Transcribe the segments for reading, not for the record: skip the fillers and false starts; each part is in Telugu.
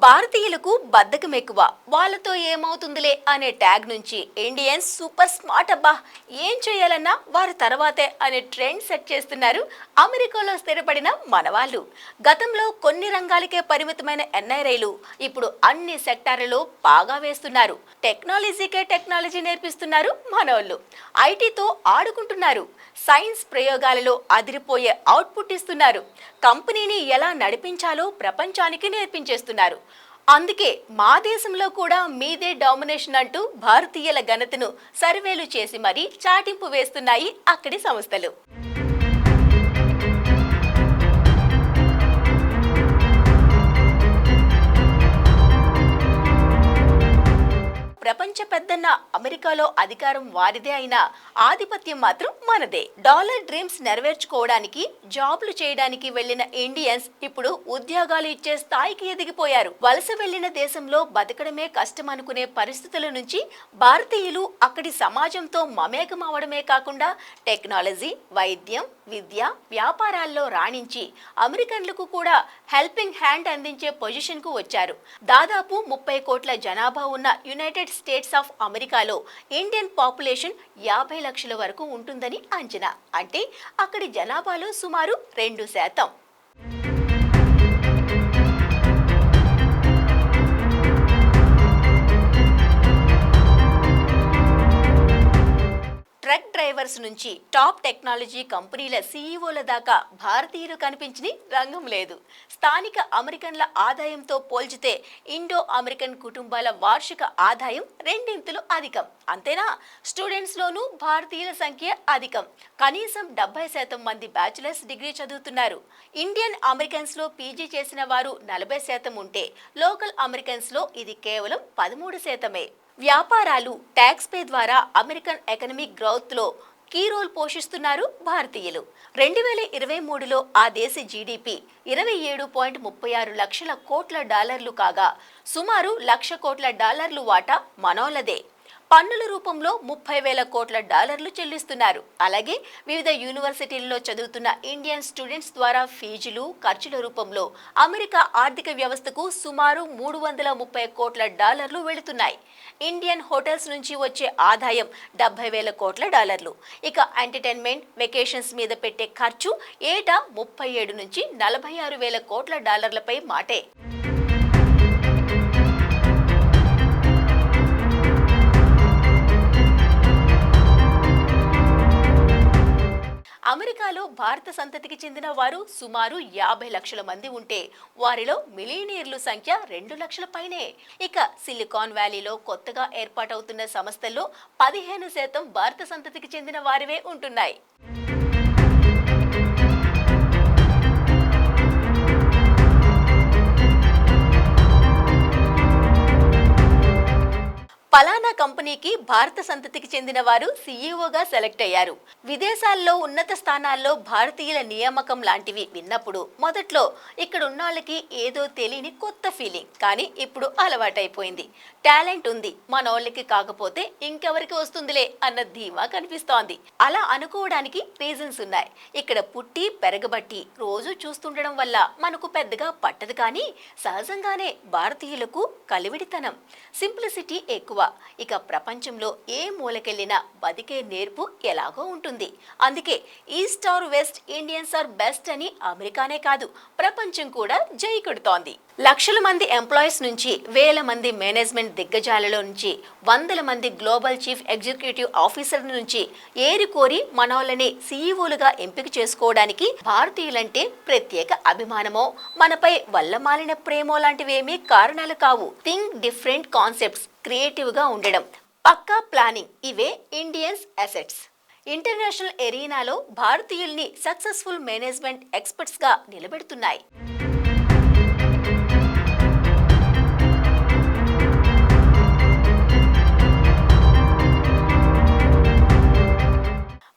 భారతీయులకు బద్ధకం ఎక్కువ, వాళ్ళతో ఏమవుతుందిలే అనే ట్యాగ్ నుంచి ఇండియన్స్ సూపర్ స్మార్ట్ అబ్బా, ఏం చేయాలన్నా వారి తర్వాతే అనే ట్రెండ్ సెట్ చేస్తున్నారు అమెరికాలో స్థిరపడిన మనవాళ్ళు. గతంలో కొన్ని రంగాలకే పరిమితమైన ఎన్ఐరైలు ఇప్పుడు అన్ని సెక్టార్లలో పాగా వేస్తున్నారు. టెక్నాలజీకే టెక్నాలజీ నేర్పిస్తున్నారు మనోళ్ళు. ఐటీతో ఆడుకుంటున్నారు. సైన్స్ ప్రయోగాలలో అదిరిపోయే అవుట్పుట్ ఇస్తున్నారు. కంపెనీని ఎలా నడిపించాలో ప్రపంచానికి నేర్పించేస్తున్నారు. అందుకే మా దేశంలో కూడా మీదే డామినేషన్ అంటూ భారతీయుల ఘనతను సర్వేలు చేసి మరీ చాటింపు వేస్తున్నాయి అక్కడి సంస్థలు. ప్రపంచ పెద్దన్న అమెరికాలో అధికారం వారిదే అయినా ఆధిపత్యం మాత్రం మనదే. డాలర్ డ్రీమ్స్ నెరవేర్చుకోవడానికి జాబ్లు చేయడానికి వెళ్లిన ఇండియన్స్ ఇప్పుడు ఉద్యోగాలు ఇచ్చే స్థాయికి ఎదిగిపోయారు. వలస వెళ్లిన దేశంలో బతకడమే కష్టం అనుకునే పరిస్థితుల నుంచి భారతీయులు అక్కడి సమాజంతో మమేకం అవడమే కాకుండా టెక్నాలజీ, వైద్యం, విద్య, వ్యాపారాల్లో రాణించి అమెరికన్లకు కూడా హెల్పింగ్ హ్యాండ్ అందించే పొజిషన్ కు వచ్చారు. దాదాపు 30 కోట్ల జనాభా ఉన్న యునైటెడ్ స్టేట్స్ ఆఫ్ అమెరికాలో ఇండియన్ పాపులేషన్ 50 లక్షల వరకు ఉంటుందని అంచనా. అంటే అక్కడి జనాభాలో సుమారు 2%. ట్రక్ డ్రైవర్స్ నుంచి టాప్ టెక్నాలజీ కంపెనీల సీఈఓల దాకా భారతీయులు కనిపించని రంగం లేదు. స్థానిక అమెరికన్ల ఆదాయంతో పోల్చితే ఇండో అమెరికన్ కుటుంబాల వార్షిక ఆదాయం 2 అధికం. అంతేనా, స్టూడెంట్స్లోనూ భారతీయుల సంఖ్య అధికం. కనీసం 70% మంది బ్యాచిలర్స్ డిగ్రీ చదువుతున్నారు. ఇండియన్ అమెరికన్స్లో పీజీ చేసిన వారు 40% ఉంటే లోకల్ అమెరికన్స్లో ఇది కేవలం 13%. వ్యాపారాలు, ట్యాక్స్ పే ద్వారా అమెరికన్ ఎకనమిక్ గ్రోత్లో కీ రోల్ పోషిస్తున్నారు భారతీయులు. 2023లో ఆ దేశ జీడీపీ 27.36 లక్షల కోట్ల డాలర్లు కాగా సుమారు $1,00,000 కోట్ల వాటా మనోళ్ళదే. పన్నుల రూపంలో 30,000 కోట్ల డాలర్లు చెల్లిస్తున్నారు. అలాగే వివిధ యూనివర్సిటీల్లో చదువుతున్న ఇండియన్ స్టూడెంట్స్ ద్వారా ఫీజులు, ఖర్చుల రూపంలో అమెరికా ఆర్థిక వ్యవస్థకు సుమారు $330 కోట్ల వెళుతున్నాయి. ఇండియన్ హోటల్స్ నుంచి వచ్చే ఆదాయం $70,000 కోట్ల. ఇక ఎంటర్టైన్మెంట్, వెకేషన్స్ మీద పెట్టే ఖర్చు ఏటా 37 నుంచి 46,000 కోట్ల మాటే. అమెరికాలో భారత సంతతికి చెందిన వారు సుమారు 50 లక్షల మంది ఉంటే వారిలో మిలియనీర్ల సంఖ్య 2 లక్షల పైనే. ఇక సిలికాన్ వ్యాలీలో కొత్తగా ఏర్పాటవుతున్న సంస్థల్లో 15% భారత సంతతికి చెందిన వారివే ఉంటున్నాయి. పలానా కంపెనీకి భారత సంతతికి చెందిన వారు సీఈఓగా సెలెక్ట్ అయ్యారు. విదేశాల్లో ఉన్నత స్థానాల్లో భారతీయుల నియామకం లాంటివి విన్నప్పుడు మొదట్లో ఇక్కడ ఉన్నోళ్ళకి ఏదో తెలియని కొత్త ఫీలింగ్. కానీ ఇప్పుడు అలవాటైపోయింది. టాలెంట్ ఉంది, మనోళ్ళకి కాకపోతే ఇంకెవరికి వస్తుందిలే అన్న ధీమా కనిపిస్తోంది. అలా అనుకోవడానికి రీజన్స్ ఉన్నాయి. ఇక్కడ పుట్టి పెరగబట్టి రోజు చూస్తుండడం వల్ల మనకు పెద్దగా పట్టదు. కానీ సహజంగానే భారతీయులకు కలివిడితనం, సింప్లిసిటీ ఎక్కువ. ఇక ప్రపంచంలో ఏ మూలకెళ్ళినా బతికే నేర్పు ఎలాగో ఉంటుంది. అందుకే east or west Indians are best అని అమెరికానే కాదు ప్రపంచం కూడా జై కొడుతోంది. లక్షల మంది ఎంప్లాయీస్ నుంచి వేల మంది మేనేజ్మెంట్ దిగ్గజాలలో నుంచి వందల మంది గ్లోబల్ చీఫ్ ఎగ్జిక్యూటివ్ ఆఫీసర్ల నుంచి ఏరికోరి మనోళ్ళని సీఈఓలుగా ఎంపిక చేసుకోవడానికి భారతీయులంటే ప్రత్యేక అభిమానమో మనపై వల్లమాలిన ప్రేమో లాంటివేమీ కారణాలు కావు. థింక్ డిఫరెంట్ కాన్సెప్ట్స్, క్రియేటివ్ గా ఉండడం, పక్కా ప్లానింగ్, ఇవే ఇండియన్స్ అసెట్స్. ఇంటర్నేషనల్ ఎరీనాలో భారతీయుల్ని సక్సెస్ఫుల్ మేనేజ్మెంట్ ఎక్స్పర్ట్స్ గా నిలబెడుతున్నాయి.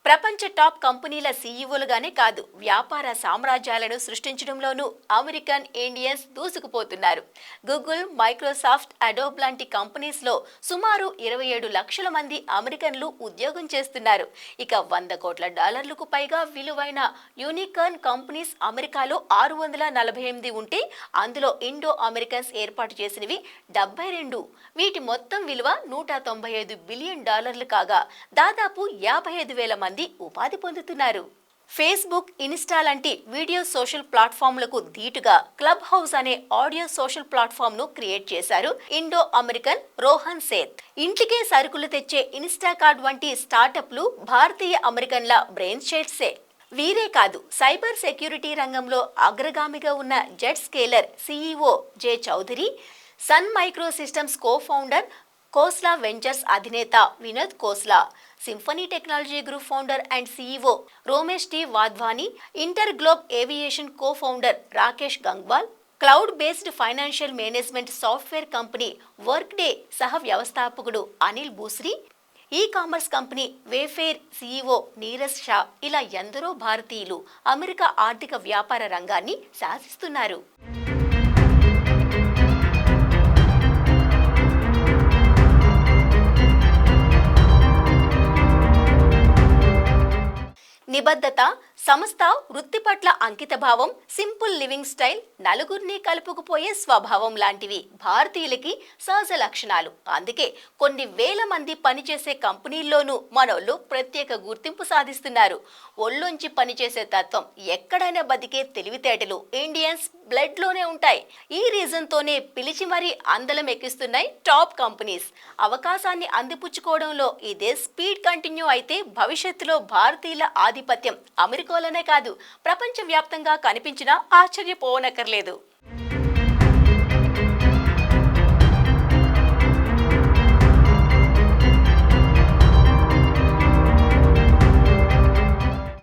ప్రపంచ టాప్ కంపెనీల సీఈఓలుగానే కాదు, వ్యాపార సామ్రాజ్యాలను సృష్టించడంలోనూ అమెరికన్ ఇండియన్స్ దూసుకుపోతున్నారు. గూగుల్, మైక్రోసాఫ్ట్, అడోబ్ లాంటి కంపెనీస్లో సుమారు 27 లక్షల మంది అమెరికన్లు ఉద్యోగం చేస్తున్నారు. ఇక $100 కోట్ల పైగా విలువైన యూనికార్న్ కంపెనీస్ అమెరికాలో 648 ఉంటే అందులో ఇండో అమెరికన్స్ ఏర్పాటు చేసినవి 72. వీటి మొత్తం విలువ $195 బిలియన్ కాగా దాదాపు 55,000 మంది ఉపాధి పొందుతున్నారు. ఫేస్బుక్, ఇన్స్టా లాంటి వీడియో సోషల్ ప్లాట్ఫామ్లకు ధీటుగా క్లబ్ హౌస్ అనే ఆడియో సోషల్ ప్లాట్ఫామ్ ను క్రియేట్ చేశారు ఇండో అమెరికన్ రోహన్ సేత్. ఇంటికే సరుకులు తెచ్చే ఇన్స్టాకార్ట్ వంటి స్టార్టప్లు భారతీయ అమెరికన్ల బ్రెయిన్ షేడ్సే. వీరే కాదు, సైబర్ సెక్యూరిటీ రంగంలో అగ్రగామిగా ఉన్న Zscaler CEO Jay Chaudhry, Sun Microsystems co founder, Khosla Ventures అధినేత Vinod Khosla, Symphony Technology Group founder and CEO Romesh T Wadhwani, InterGlobe Aviation co founder Rakesh Gangwal, cloud based financial management software company Workday సహ వ్యవస్థాపకుడు Anil Bhusri, e commerce company Wayfair CEO Niraj Shah, ఇలా ఎందరో భారతీయులు అమెరికా ఆర్థిక వ్యాపార రంగాన్ని శాసిస్తున్నారు. నిబద్ధత, సంస్థ వృత్తి పట్ల అంకితభావం, సింపుల్ లివింగ్ స్టైల్, నలుగురిని కలుపుకుపోయే స్వభావం లాంటివి భారతీయులకి సహజ లక్షణాలు. అందుకే కొన్ని వేల మంది పనిచేసే కంపెనీల్లోనూ మనోళ్ళు ప్రత్యేక గుర్తింపు సాధిస్తున్నారు. ఒళ్ళొంచి పనిచేసే తత్వం, ఎక్కడైనా బతికే తెలివితేటలు ఇండియన్స్ బ్లడ్ లోనే ఉంటాయి. ఈ రీజన్ తోనే పిలిచి మరీ అందలం ఎక్కిస్తున్నాయి టాప్ కంపెనీస్. అవకాశాన్ని అందిపుచ్చుకోవడంలో ఇదే స్పీడ్ కంటిన్యూ అయితే భవిష్యత్తులో భారతీయుల ఆధిపత్యం అమెరికాలోనే కాదు, ప్రపంచవ్యాప్తంగా కనిపించినా ఆశ్చర్యపోనక్కర్లేదు.